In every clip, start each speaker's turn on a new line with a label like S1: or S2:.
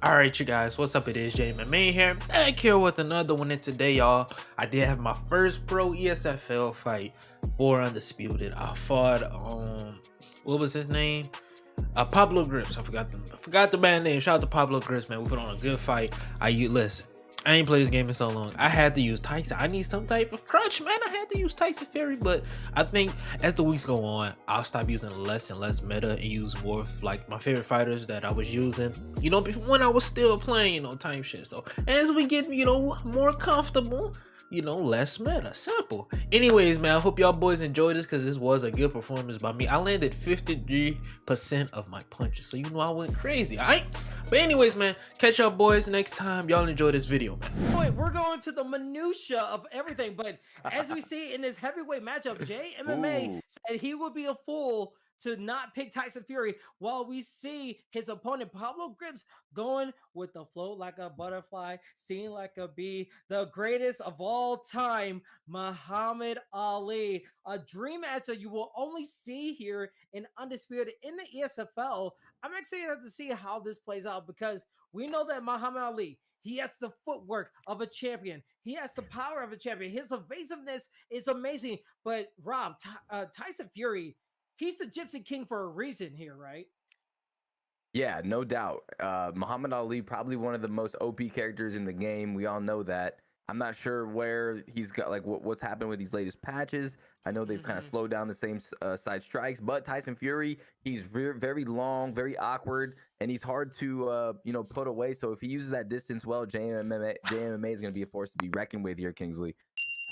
S1: Alright, you guys, what's up? It is JMMA here, back here with another one. And today, y'all, I did have my first pro ESFL fight for Undisputed. I fought, what was his name? Pablo Grips. I forgot the band name. Shout out to Pablo Grips, man. We put on a good fight. Listen, I ain't played this game in so long. I had to use Tyson. I need some type of crutch, man. I had to use Tyson Fury, but I think as the weeks go on, I'll stop using less and less meta and use more of like my favorite fighters that I was using, when I was still playing, type shit. So as we get, more comfortable, less meta. Simple. Anyways, man, I hope y'all boys enjoyed this because this was a good performance by me. I landed 53% of my punches, so I went crazy. All right. But anyways, man, catch y'all boys next time. Y'all enjoy this video, man.
S2: Boy, we're going to the minutia of everything, but as we see in this heavyweight matchup, JMMA said he would be a fool to not pick Tyson Fury, while we see his opponent Pablo Grips going with the float like a butterfly, seen like a bee, the greatest of all time, Muhammad Ali. A dream matchup you will only see here in Undisputed in the ESFL. I'm excited to see how this plays out because we know that Muhammad Ali, he has the footwork of a champion. He has the power of a champion. His evasiveness is amazing. But Rob, Tyson Fury, he's the Gypsy King for a reason here, right?
S3: Yeah, no doubt. Muhammad Ali, probably one of the most OP characters in the game. We all know that. I'm not sure where he's got, like, what's happened with these latest patches. I know they've kind of slowed down the same side strikes, but Tyson Fury, he's very, very long, very awkward, and he's hard to, put away. So if he uses that distance well, JMMA is going to be a force to be reckoned with here, Kingsley.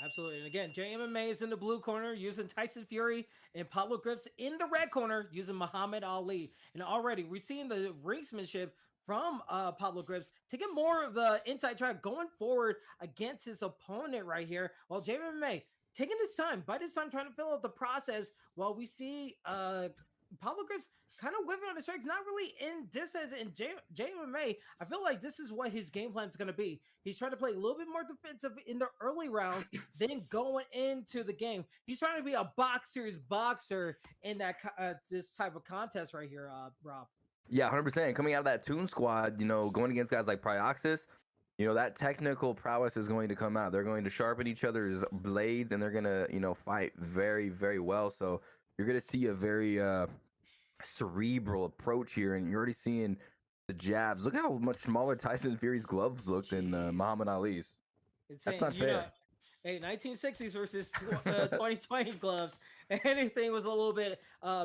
S2: Absolutely. And again, JMMA is in the blue corner using Tyson Fury, and Pablo Grips in the red corner using Muhammad Ali. And already we're seeing the rinksmanship from Pablo Grips taking more of the inside track going forward against his opponent right here. While JMMA taking his time, by this time trying to fill out the process, while we see Pablo Grips kind of whipping on the strikes, not really in distance. In JMMA, I feel like this is what his game plan is going to be. He's trying to play a little bit more defensive in the early rounds, then going into the game. He's trying to be a boxer's boxer in that this type of contest right here, Rob.
S3: Yeah, 100%. Coming out of that Toon Squad, going against guys like Prioxis, that technical prowess is going to come out. They're going to sharpen each other's blades, and they're going to, fight very, very well. So you're going to see a very cerebral approach here, and you're already seeing the jabs. Look how much smaller Tyson Fury's gloves look than Muhammad Ali's. That's not fair.
S2: Hey, 1960s versus 2020 gloves. Anything was a little bit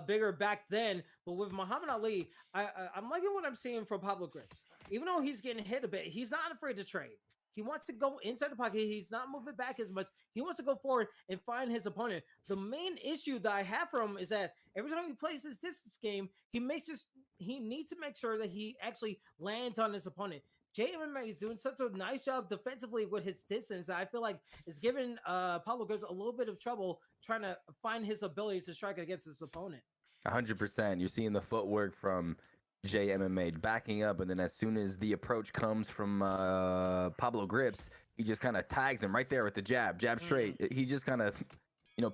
S2: bigger back then. But with Muhammad Ali, I'm liking what I'm seeing from Pablo Grips. Even though he's getting hit a bit, he's not afraid to trade. He wants to go inside the pocket. He's not moving back as much. He wants to go forward and find his opponent. The main issue that I have for him is that every time he plays this distance game, he needs to make sure that he actually lands on his opponent. JMMA is doing such a nice job defensively with his distance. I feel like it's giving Pablo Grips a little bit of trouble trying to find his ability to strike against his opponent.
S3: 100%. You're seeing the footwork from JMMA backing up, and then as soon as the approach comes from Pablo Grips, he just kind of tags him right there with the jab straight. He's just kind of,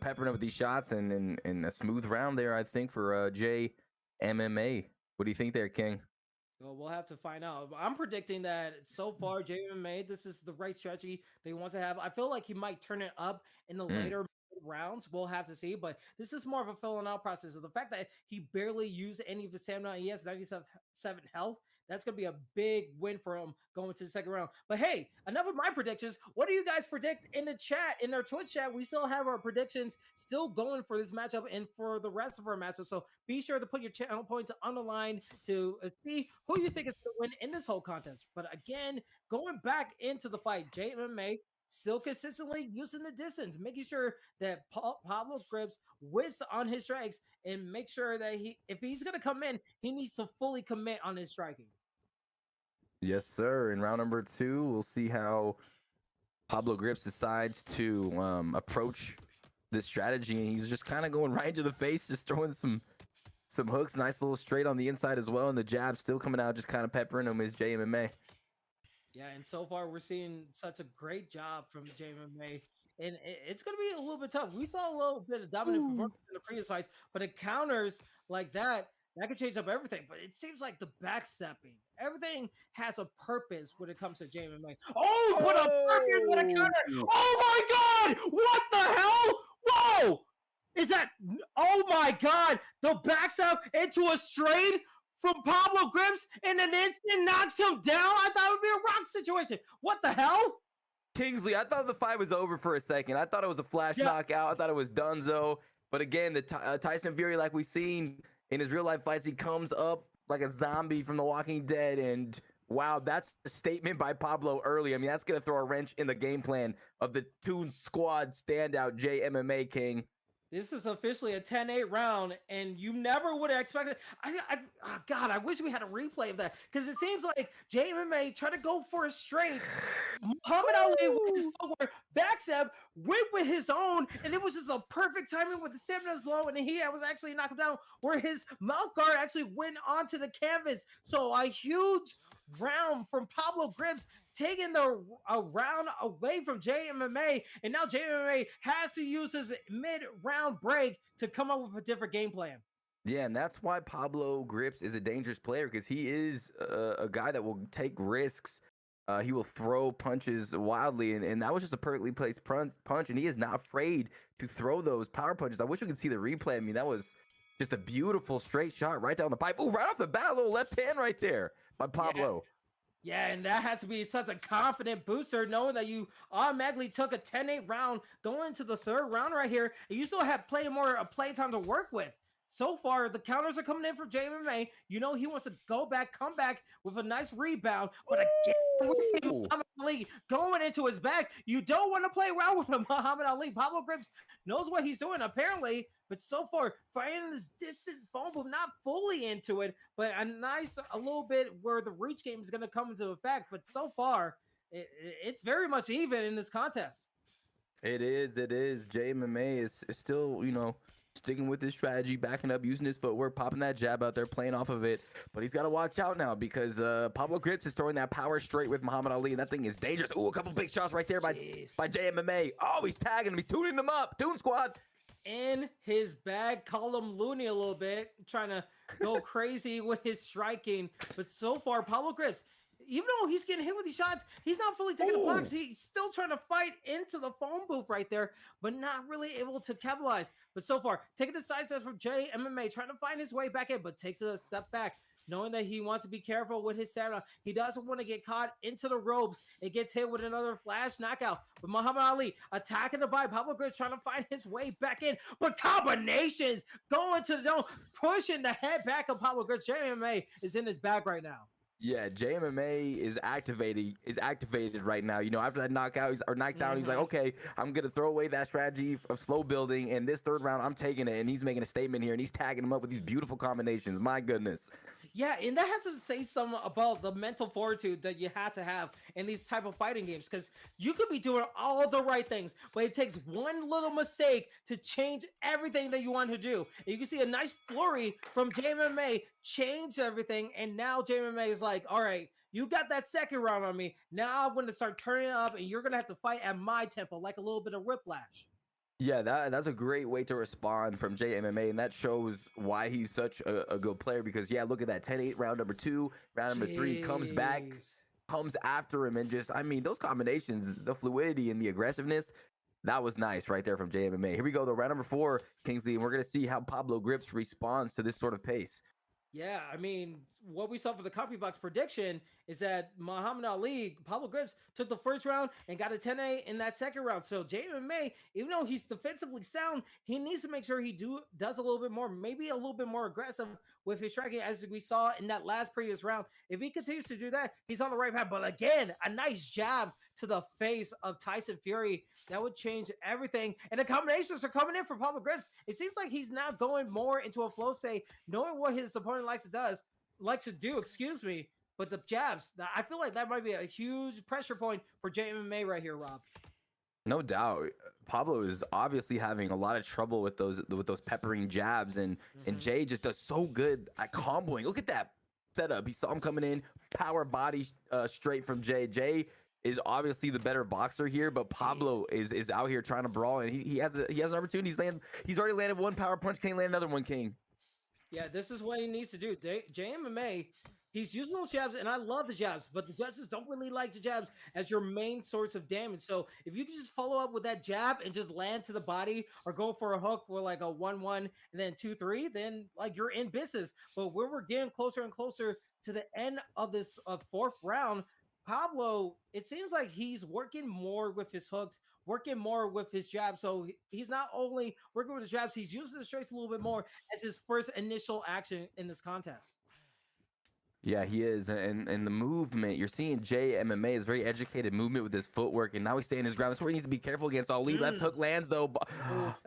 S3: peppering up with these shots, and a smooth round there, I think, for JMMA. What do you think there, King?
S2: Well, we'll have to find out. I'm predicting that so far, JMMA, this is the right strategy that he wants to have. I feel like he might turn it up in the later rounds. We'll have to see, but this is more of a filling out process. So the fact that he barely used any of his stamina, he has 97 health. That's going to be a big win for him going to the second round. But hey, enough of my predictions. What do you guys predict in the chat, in our Twitch chat? We still have our predictions still going for this matchup and for the rest of our matchup. So be sure to put your channel points on the line to see who you think is going to win in this whole contest. But again, going back into the fight, JMMA still consistently using the distance, making sure that Pablo Grips whips on his strikes and make sure that if he's going to come in, he needs to fully commit on his striking.
S3: Yes, sir. In round number 2, we'll see how Pablo Grips decides to approach this strategy, and he's just kind of going right into the face, just throwing some hooks, nice little straight on the inside as well, and the jab still coming out, just kind of peppering him as JMMA.
S2: Yeah, and so far we're seeing such a great job from JMMA, and it's going to be a little bit tough. We saw a little bit of dominant performance in the previous fights, but it counters like that that could change up everything. But it seems like the backstepping, everything has a purpose when it comes to JMMA. Oh, put a purpose on a counter. Oh my God! What the hell? Whoa! Is that? Oh my God! The backstab into a straight from Pablo Grips, and an instant knocks him down. I thought it would be a rock situation. What the hell?
S3: Kingsley, I thought the fight was over for a second. I thought it was a flash knockout. I thought it was Dunzo. But again, the Tyson Fury, like we've seen in his real life fights, he comes up like a zombie from The Walking Dead. And wow, that's a statement by Pablo early. I mean, that's going to throw a wrench in the game plan of the Toon Squad standout JMMA King.
S2: This is officially a 10-8 round, and you never would have expected. Oh God, I wish we had a replay of that, because it seems like JMMA tried to go for a straight. Muhammad Ali with his footwork, backstab, went with his own, and it was just a perfect timing with the stamina low, and he was actually knocked him down, where his mouth guard actually went onto the canvas. So a huge round from Pablo Grips, taking the round away from JMMA, and now JMMA has to use his mid-round break to come up with a different game plan.
S3: Yeah, and that's why Pablo Grips is a dangerous player, because he is a guy that will take risks. He will throw punches wildly, and that was just a perfectly placed punch, and he is not afraid to throw those power punches. I wish we could see the replay. I mean, that was just a beautiful straight shot right down the pipe. Oh, right off the bat, a little left hand right there by Pablo.
S2: Yeah, and that has to be such a confident booster, knowing that you automatically took a 10-8 round going into the third round right here, and you still have plenty more play time to work with. So far, the counters are coming in from JMMA. You know he wants to go back, come back with a nice rebound. But again, we see Muhammad Ali going into his back. You don't want to play around with Muhammad Ali. Pablo Grips knows what he's doing, apparently. But so far, fighting this distant phone booth, not fully into it, but a little bit where the reach game is going to come into effect. But so far, it's very much even in this contest.
S3: It is. JMMA is still, sticking with his strategy, backing up, using his footwork, popping that jab out there, playing off of it. But he's got to watch out now, because Pablo Grips is throwing that power straight with Muhammad Ali, and that thing is dangerous. Ooh, a couple big shots right there by JMMA. Oh, he's tagging him. He's tuning him up. Toon Squad.
S2: In his bag, call him loony a little bit, trying to go crazy with his striking. But so far, Pablo Grips, even though he's getting hit with these shots, he's not fully taking the blocks. He's still trying to fight into the phone booth right there, but not really able to capitalize. But so far, taking the side step from JMMA, trying to find his way back in, but takes a step back, knowing that he wants to be careful with his stamina. He doesn't want to get caught into the ropes. It gets hit with another flash knockout. But Muhammad Ali attacking the body. Pablo Grips trying to find his way back in. But combinations going to the dome, pushing the head back of Pablo Grips. JMMA is in his bag right now.
S3: Yeah, JMMA is activated right now. After that knockdown, he's like, okay, I'm gonna throw away that strategy of slow building, and this third round, I'm taking it. And he's making a statement here, and he's tagging him up with these beautiful combinations. My goodness.
S2: Yeah, and that has to say something about the mental fortitude that you have to have in these type of fighting games, because you could be doing all the right things, but it takes one little mistake to change everything that you want to do. And you can see a nice flurry from JMMA change everything, and now JMMA is like, all right, you got that second round on me. Now I'm going to start turning it up, and you're going to have to fight at my tempo, like a little bit of whiplash.
S3: Yeah, that's a great way to respond from JMMA, and that shows why he's such a good player, because, yeah, look at that, 10-8, round number 2, round number 3, comes back, comes after him, and just, those combinations, the fluidity and the aggressiveness, that was nice right there from JMMA. Here we go, though, round number 4, Kingsley, and we're going to see how Pablo Grips responds to this sort of pace.
S2: Yeah, what we saw for the Copy Box prediction is that Muhammad Ali, Pablo Grips, took the first round and got a 10-8 in that second round. So JMMA, even though he's defensively sound, he needs to make sure he does a little bit more, maybe a little bit more aggressive with his striking, as we saw in that last previous round. If he continues to do that, he's on the right path. But again, a nice jab to the face of Tyson Fury. That would change everything. And the combinations are coming in for Pablo Grips. It seems like he's now going more into a flow state, knowing what his opponent likes to do, but the jabs, I feel like that might be a huge pressure point for JMMA right here, Rob.
S3: No doubt. Pablo is obviously having a lot of trouble with those peppering jabs, and Jay just does so good at comboing. Look at that setup. He saw him coming in, power body straight from Jay. Jay is obviously the better boxer here, but Pablo is out here trying to brawl, and he has an opportunity. He's already landed one power punch. Can he land another one, King?
S2: Yeah, this is what he needs to do. JMMA, he's using those jabs, and I love the jabs, but the judges don't really like the jabs as your main source of damage. So if you can just follow up with that jab and just land to the body or go for a hook with like a 1-1 and then 2-3, then like you're in business. But when we're getting closer and closer to the end of this fourth round, Pablo, it seems like he's working more with his hooks, working more with his jabs. So he's not only working with his jabs, he's using the strikes a little bit more as his first initial action in this contest.
S3: Yeah, he is, and the movement you're seeing. Jay MMA is very educated movement with his footwork, and now he's staying his ground. That's where he needs to be careful against Ali. Left hook lands though,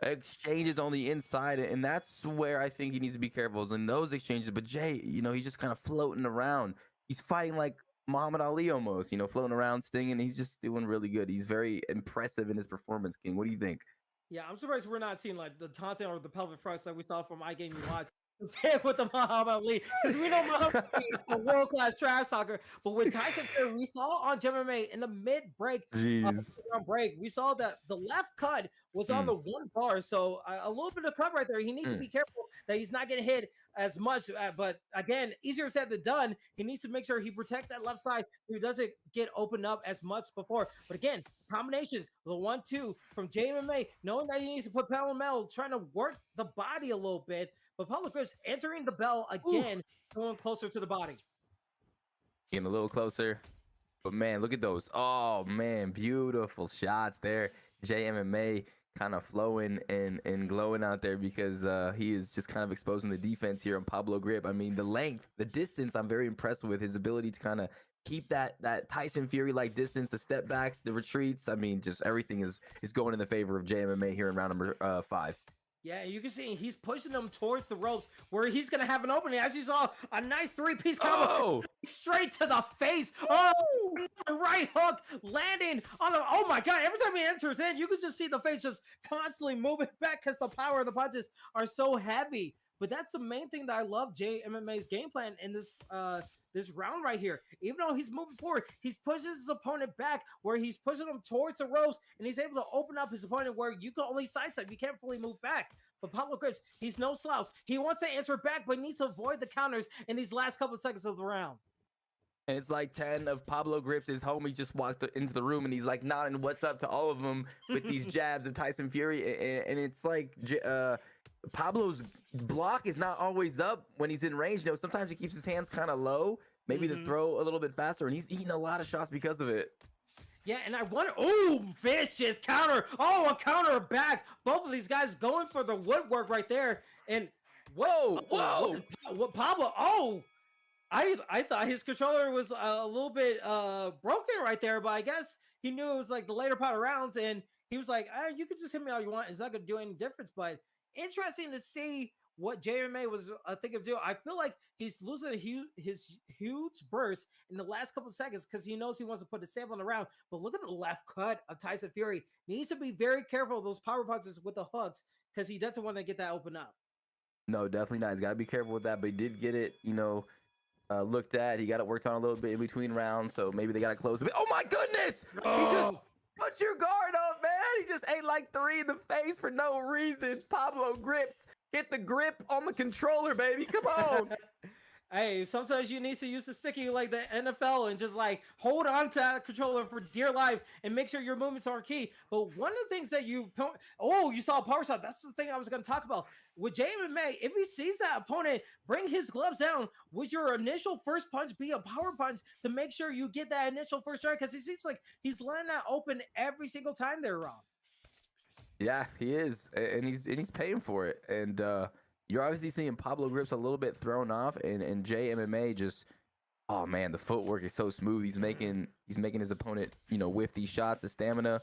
S3: exchanges on the inside, and that's where I think he needs to be careful is in those exchanges. But Jay, he's just kind of floating around. He's fighting like Muhammad Ali almost, floating around, stinging. He's just doing really good. He's very impressive in his performance, King. What do you think?
S2: Yeah, I'm surprised we're not seeing like the taunting or the pelvic thrust that we saw from iGaming Lodge with the Muhammad Ali, because we know Muhammad Ali is a world-class trash talker. But with Tyson Fury, we saw on MMA in the mid-break, break, we saw that the left cut was on the one bar. So a little bit of cut right there. He needs to be careful that he's not getting hit as much. But again, easier said than done. He needs to make sure he protects that left side so he doesn't get opened up as much before. But again, combinations, the 1-2 from JMMA, knowing that he needs to put pedal metal, trying to work the body a little bit. But Paulo Grips entering the bell again, going closer to the body.
S3: Getting a little closer. But man, look at those. Oh man, beautiful shots there. JMMA kind of flowing and glowing out there because he is just kind of exposing the defense here on Pablo Grip. I mean, the length, the distance, I'm very impressed with his ability to kind of keep that Tyson Fury like distance, the step backs, the retreats. I mean, just everything is going in the favor of JMMA here in round number 5.
S2: Yeah, you can see he's pushing them towards the ropes where he's going to have an opening. As you saw, a nice 3-piece combo straight to the face. Oh, right hook landing on the, oh my God. Every time he enters in, you can just see the face just constantly moving back because the power of the punches are so heavy. But that's the main thing that I love JMMA's game plan in this round right here. Even though he's moving forward, he's pushing his opponent back where he's pushing him towards the ropes, and he's able to open up his opponent where you can only sidestep. You can't fully move back. But Pablo Grips, he's no slouch. He wants to answer back, but needs to avoid the counters in these last couple of seconds of the round.
S3: And it's like 10 of Pablo Grips. His homie just walked into the room, and he's like nodding what's up to all of them with these jabs of Tyson Fury. And it's like Pablo's block is not always up when he's in range. Sometimes he keeps his hands kind of low, maybe to throw a little bit faster, and he's eating a lot of shots because of it.
S2: Yeah, and I wonder, vicious counter. A counter back. Both of these guys going for the woodwork right there. And what Pablo, I thought his controller was a little bit broken right there, but I guess he knew it was like the later part of rounds, and he was like, you can just hit me all you want. It's not going to do any difference, but interesting to see what JMA was thinking of doing. I feel like he's losing his huge burst in the last couple of seconds because he knows he wants to put a stamp on the round. But look at the left cut of Tyson Fury. He needs to be very careful of those power punches with the hooks because he doesn't want to get that open up.
S3: No, definitely not. He's got to be careful with that, but he did get it, looked at. He got it worked on a little bit in between rounds, so maybe they got to close a bit. Oh my goodness! He just put your guard up, man. He just ate like 3 in the face for no reason. Pablo Grips. Get the grip on the controller, baby. Come on.
S2: Hey, sometimes you need to use the sticky like the NFL and just like hold on to that controller for dear life and make sure your movements are key. But one of the things that you saw a power shot. That's the thing I was going to talk about. With JMMA, if he sees that opponent bring his gloves down, would your initial first punch be a power punch to make sure you get that initial first strike? Because it seems like he's letting that open every single time they're wrong.
S3: Yeah, he is, and he's paying for it. And you're obviously seeing Pablo Grips a little bit thrown off, and JMMA just, oh man, the footwork is so smooth. He's making his opponent, whiff these shots. The stamina,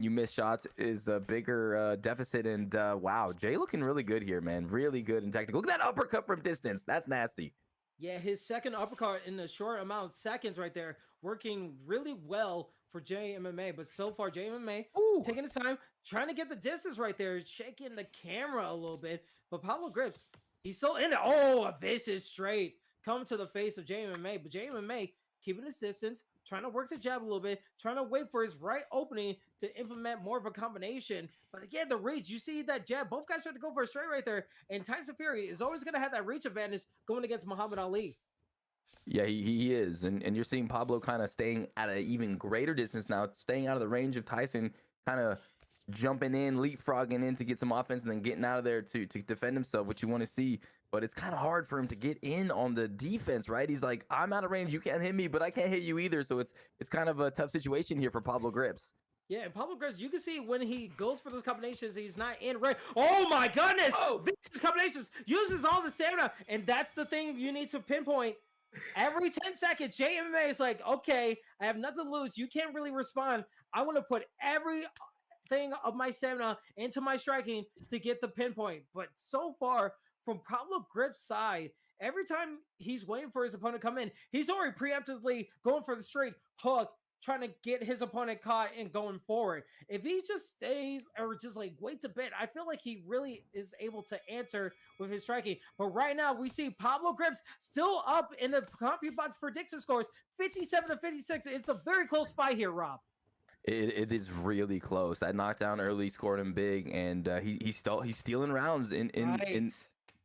S3: you miss shots is a bigger deficit. And wow, Jay looking really good here, man. Really good and technical. Look at that uppercut from distance. That's nasty.
S2: Yeah, his second uppercut in a short amount of seconds right there, working really well for JMMA. But so far, JMMA taking his time, trying to get the distance right there, shaking the camera a little bit. But Pablo Grips, he's still in it. A vicious straight coming to the face of JMMA. But JMMA keeping his distance, trying to work the jab a little bit, trying to wait for his right opening to implement more of a combination. But again, the reach, you see that jab, both guys trying to go for a straight right there. And Tyson Fury is always going to have that reach advantage going against Muhammad Ali.
S3: Yeah, he is. And you're seeing Pablo kind of staying at an even greater distance now, staying out of the range of Tyson, kind of jumping in, leapfrogging in to get some offense, and then getting out of there to defend himself, which you want to see. But it's kind of hard for him to get in on the defense, right? He's like, I'm out of range, you can't hit me, but I can't hit you either. So it's kind of a tough situation here for Pablo Grips.
S2: Yeah, and Pablo Grips, you can see when he goes for those combinations, he's not in right. Oh my goodness!
S3: Oh!
S2: Vicious combinations, uses all the stamina, and that's the thing you need to pinpoint. Every 10 seconds, JMMA is like, okay, I have nothing to lose. You can't really respond. I want to put everything of my stamina into my striking to get the pinpoint. But so far, from Pablo Grips' side, every time he's waiting for his opponent to come in, he's already preemptively going for the straight hook, trying to get his opponent caught and going forward. If he just stays or just like waits a bit, I feel like he really is able to answer with his striking. But right now we see Pablo Grips still up in the CompuBox prediction scores, 57 to 56. It's a very close fight here, Rob.
S3: It is really close. That knockdown early scored him big, and he's stealing rounds in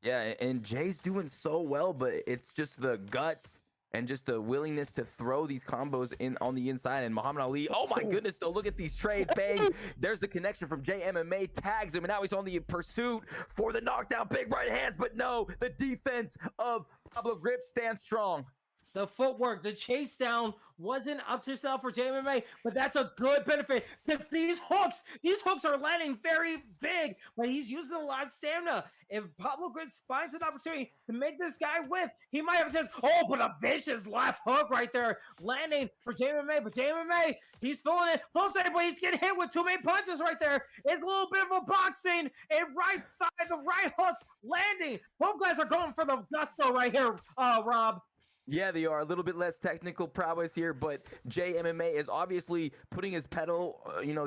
S3: yeah, and Jay's doing so well, but it's just the guts and just the willingness to throw these combos in on the inside. And Muhammad Ali, oh my goodness, though, look at these trades. Bang, there's the connection from JMMA, tags him, and now he's on the pursuit for the knockdown, big right hands. But no, the defense of Pablo Grips stands strong.
S2: The footwork, the chase down wasn't up to snuff for JMMA, but that's a good benefit because these hooks are landing very big, but he's using a lot of stamina. If Pablo Grips finds an opportunity to make this guy whiff, he might have just, but a vicious left hook right there landing for JMMA, but JMMA, he's feeling it. Close side, but he's getting hit with too many punches right there. It's a little bit of a boxing, and right side, the right hook landing. Both guys are going for the gusto right here, Rob.
S3: Yeah, they are a little bit less technical prowess here, but JMMA is obviously putting his pedal,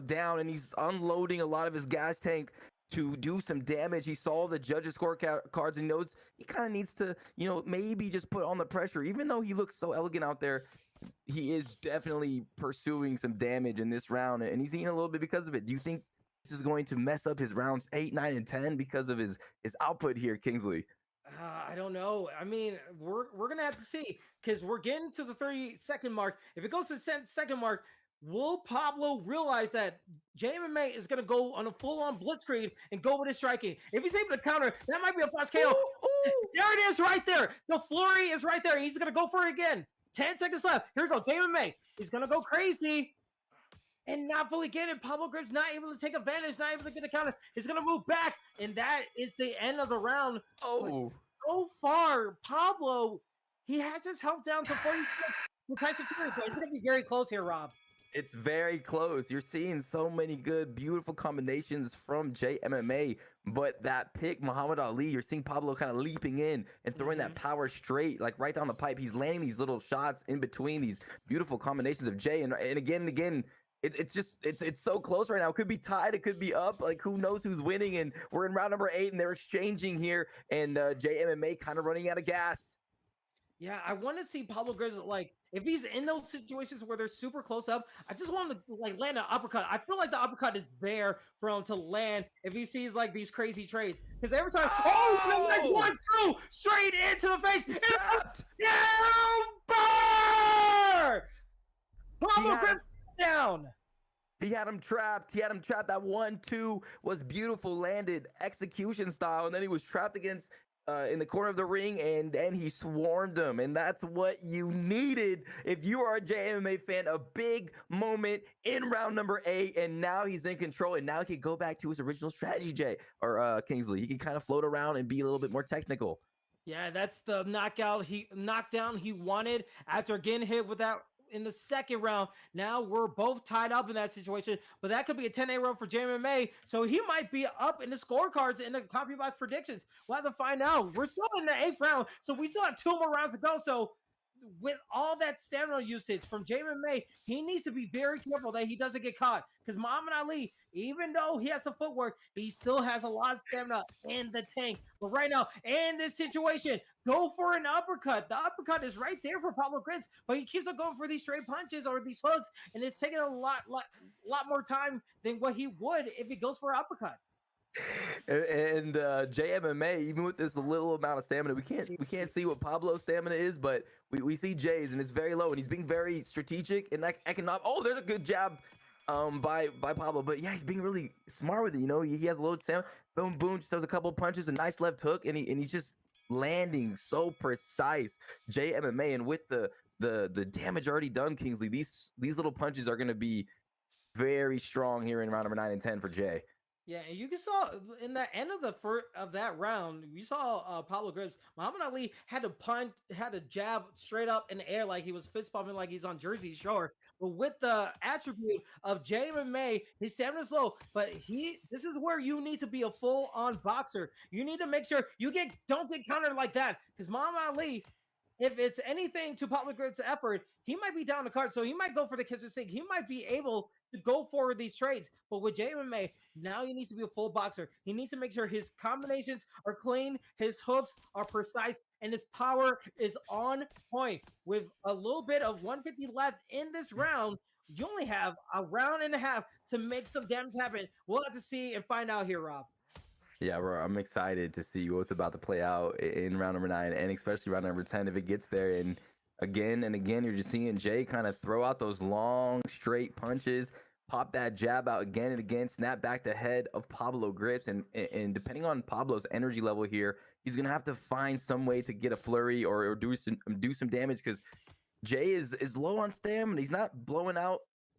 S3: down, and he's unloading a lot of his gas tank to do some damage. He saw the judges' scorecards and knows he kind of needs to, maybe just put on the pressure. Even though he looks so elegant out there, he is definitely pursuing some damage in this round, and he's eating a little bit because of it. Do you think this is going to mess up his rounds 8, 9, and 10 because of his output here, Kingsley?
S2: I don't know. I mean, we're gonna have to see because we're getting to the 30-second mark. If it goes to the second mark, will Pablo realize that JMMA is gonna go on a full-on blitzkrieg and go with his striking? If he's able to counter, that might be a flash KO. There it is, right there. The flurry is right there. He's gonna go for it again. 10 seconds left. Here we go. JMMA. He's gonna go crazy. And not fully get it. Pablo Grips not able to take advantage, not able to get a counter. He's going to move back, and that is the end of the round.
S3: Oh.
S2: But so far, Pablo, he has his health down to 40 with Tyson Fury. It's going to be very close here, Rob.
S3: It's very close. You're seeing so many good, beautiful combinations from JMMA, but that pick, Muhammad Ali, you're seeing Pablo kind of leaping in and throwing that power straight, like right down the pipe. He's landing these little shots in between these beautiful combinations of Jay, and again and again, it's so close right now. It could be tied. It could be up. Like, who knows who's winning? And we're in round number 8, and they're exchanging here. And JMMA kind of running out of gas.
S2: Yeah, I want to see Pablo Grips, like, if he's in those situations where they're super close up, I just want him to, like, land an uppercut. I feel like the uppercut is there for him to land if he sees, like, these crazy trades. Because every time, nice 1-2, straight into the face. Down bar! Pablo Grips down.
S3: He had him trapped. That 1-2 was beautiful, landed execution style, and then he was trapped against in the corner of the ring, and then he swarmed him, and that's what you needed if you are a JMMA fan. A big moment in round number 8, and now he's in control, and now he can go back to his original strategy, Kingsley. He can kind of float around and be a little bit more technical.
S2: Yeah, that's the knockdown he wanted after getting hit with that in the second round. Now we're both tied up in that situation, but that could be a 10-8 round for JMMA, so he might be up in the scorecards in the CompuBox predictions. We'll have to find out. We're still in the 8th round, so we still have 2 more rounds to go, so with all that stamina usage from JMMA, he needs to be very careful that he doesn't get caught. Because Muhammad Ali, even though he has some footwork, he still has a lot of stamina in the tank. But right now, in this situation, go for an uppercut. The uppercut is right there for Pablo Grits, but he keeps on going for these straight punches or these hooks, and it's taking a lot more time than what he would if he goes for an uppercut.
S3: And JMMA, even with this little amount of stamina, we can't see what Pablo's stamina is, but we see Jay's, and it's very low, and he's being very strategic and economic. Oh, there's a good jab by Pablo, but yeah, he's being really smart with it. You know, he has a low stamina. Boom, boom, just does a couple punches, a nice left hook, and he's just landing so precise. JMMA, and with the damage already done, Kingsley, these little punches are going to be very strong here in round number 9 and 10 for Jay.
S2: Yeah, and you saw in the end of that round, you saw Pablo Grips. Muhammad Ali had to jab straight up in the air like he was fist pumping like he's on Jersey Shore. But with the attribute of JMMA, his stamina's low, but this is where you need to be a full-on boxer. You need to make sure you don't get countered like that, because Muhammad Ali, if it's anything to Pablo Grips' effort, he might be down the card, so he might go for the kitchen sink. He might be able to go for these trades. But with JMMA, now he needs to be a full boxer. He needs to make sure his combinations are clean, his hooks are precise, and his power is on point. With a little bit of 150 left in this round, you only have a round and a half to make some damage happen. We'll have to see and find out here, Rob.
S3: Yeah, bro, I'm excited to see what's about to play out in round number 9, and especially round number 10 if it gets there. And again, you're just seeing Jay kind of throw out those long, straight punches, pop that jab out again and again, snap back the head of Pablo Grips. And depending on Pablo's energy level here, he's going to have to find some way to get a flurry or do some damage, because Jay is low on stamina. He's not blowing out,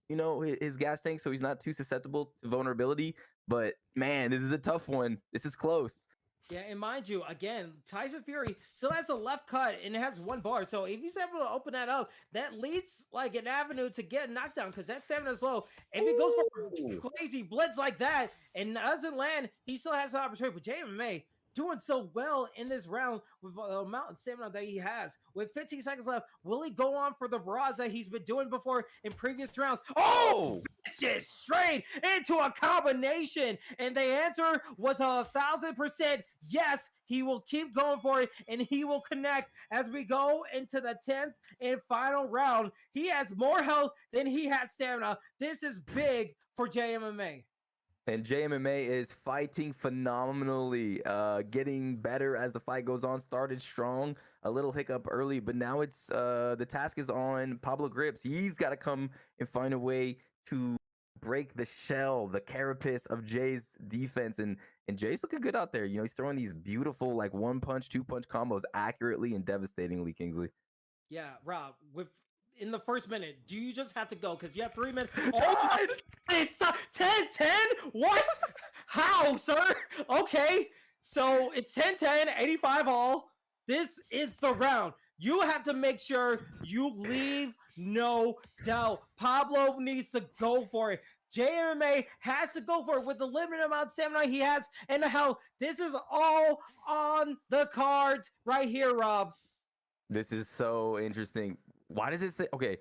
S3: his gas tank, so he's not too susceptible to vulnerability. But man, this is a tough one. This is close.
S2: Yeah, and mind you, again, Tyson Fury still has a left cut and it has 1 bar. So if he's able to open that up, that leads like an avenue to get a knockdown, because that stamina is low. If he goes for crazy blitz like that and doesn't land, he still has an opportunity. But JMMA doing so well in this round with the amount of stamina that he has. With 15 seconds left, will he go on for the barrage that he's been doing before in previous rounds? Oh, vicious straight into a combination. And the answer was 1,000% yes. He will keep going for it, and he will connect as we go into the 10th and final round. He has more health than he has stamina. This is big for JMMA.
S3: And JMMA is fighting phenomenally, getting better as the fight goes on. Started strong, a little hiccup early, but now it's the task is on Pablo Grips. He's got to come and find a way to break the shell, the carapace of Jay's defense. And Jay's looking good out there. He's throwing these beautiful like 1-punch, 2-punch combos accurately and devastatingly, Kingsley.
S2: Yeah, Rob, in the first minute, do you just have to go? Because you have 3 minutes. Oh, it's 10-10? What? How, sir? Okay, so it's 10-10, 85 all. This is the round. You have to make sure you leave no doubt. Pablo needs to go for it. JMMA has to go for it with the limited amount of stamina he has and the health. This is all on the cards right here, Rob.
S3: This is so interesting. Why does it say? Okay,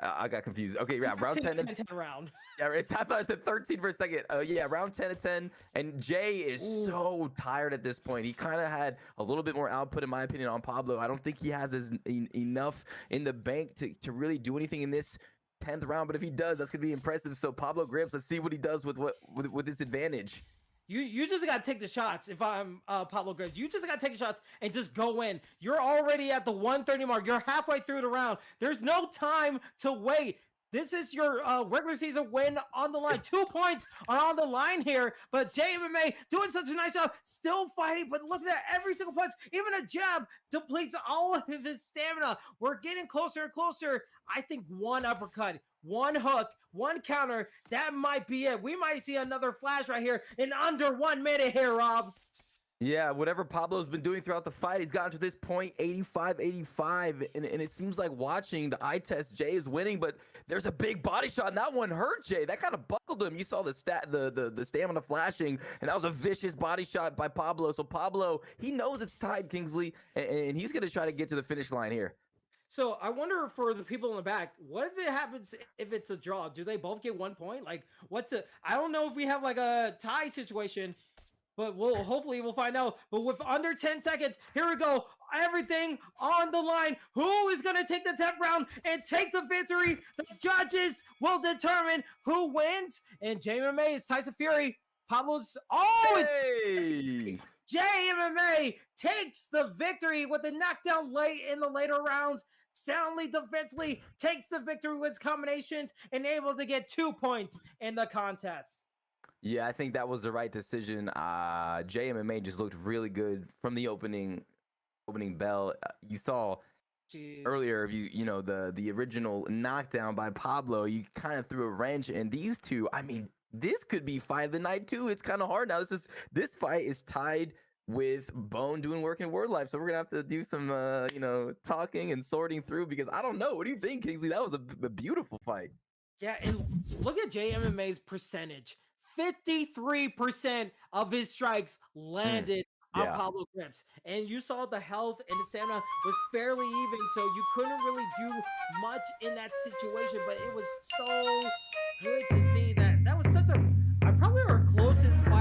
S3: I got confused. Okay, yeah, round 10
S2: and 10 round.
S3: Yeah, I thought I said 13 for a second. Yeah, round 10 and 10, and Jay is so tired at this point. He kind of had a little bit more output, in my opinion, on Pablo. I don't think he has enough in the bank to really do anything in this 10th round. But if he does, that's gonna be impressive. So Pablo Grips, let's see what he does with this advantage.
S2: You just got to take the shots. If I'm Pablo Grips, you just got to take the shots and just go in. You're already at the 130 mark. You're halfway through the round. There's no time to wait. This is your regular season win on the line. 2 points are on the line here, but JMMA doing such a nice job, still fighting, but look at that, every single punch, even a jab depletes all of his stamina. We're getting closer and closer. I think 1 uppercut, 1 hook, 1 counter, that might be it. We might see another flash right here in under 1 minute here, Rob.
S3: Yeah, whatever Pablo's been doing throughout the fight, he's gotten to this point, 85, and it seems like watching the eye test, Jay is winning, but there's a big body shot, and that one hurt Jay. That kind of buckled him. You saw the stamina flashing, and that was a vicious body shot by Pablo. So Pablo, he knows it's tied, Kingsley, and he's going to try to get to the finish line here.
S2: So I wonder for the people in the back, what if it happens if it's a draw? Do they both get 1 point? Like, what's it? I don't know if we have like a tie situation, but hopefully we'll find out. But with under 10 seconds, here we go. Everything on the line. Who is going to take the 10th round and take the victory? The judges will determine who wins. And JMMA is Tyson Fury. Pablo's. Oh,
S3: Hey!
S2: it's JMMA takes the victory with the knockdown late in the later rounds. Soundly defensively takes the victory with his combinations and able to get 2 points in the contest.
S3: Yeah, I think that was the right decision. JMMA just looked really good from the opening bell. You saw earlier, you know the original knockdown by Pablo. You kind of threw a wrench, and these two, I mean, this could be fight of the night too. It's kind of hard now. This fight is tied with Bone doing work in Word Life, so we're gonna have to do some talking and sorting through, because I don't know. What do you think, Kingsley? That was a beautiful fight.
S2: Yeah, and look at JMMA's percentage. 53% of his strikes landed on Pablo Grips. And you saw the health and the stamina was fairly even, so you couldn't really do much in that situation. But it was so good to see that. That was probably our closest fight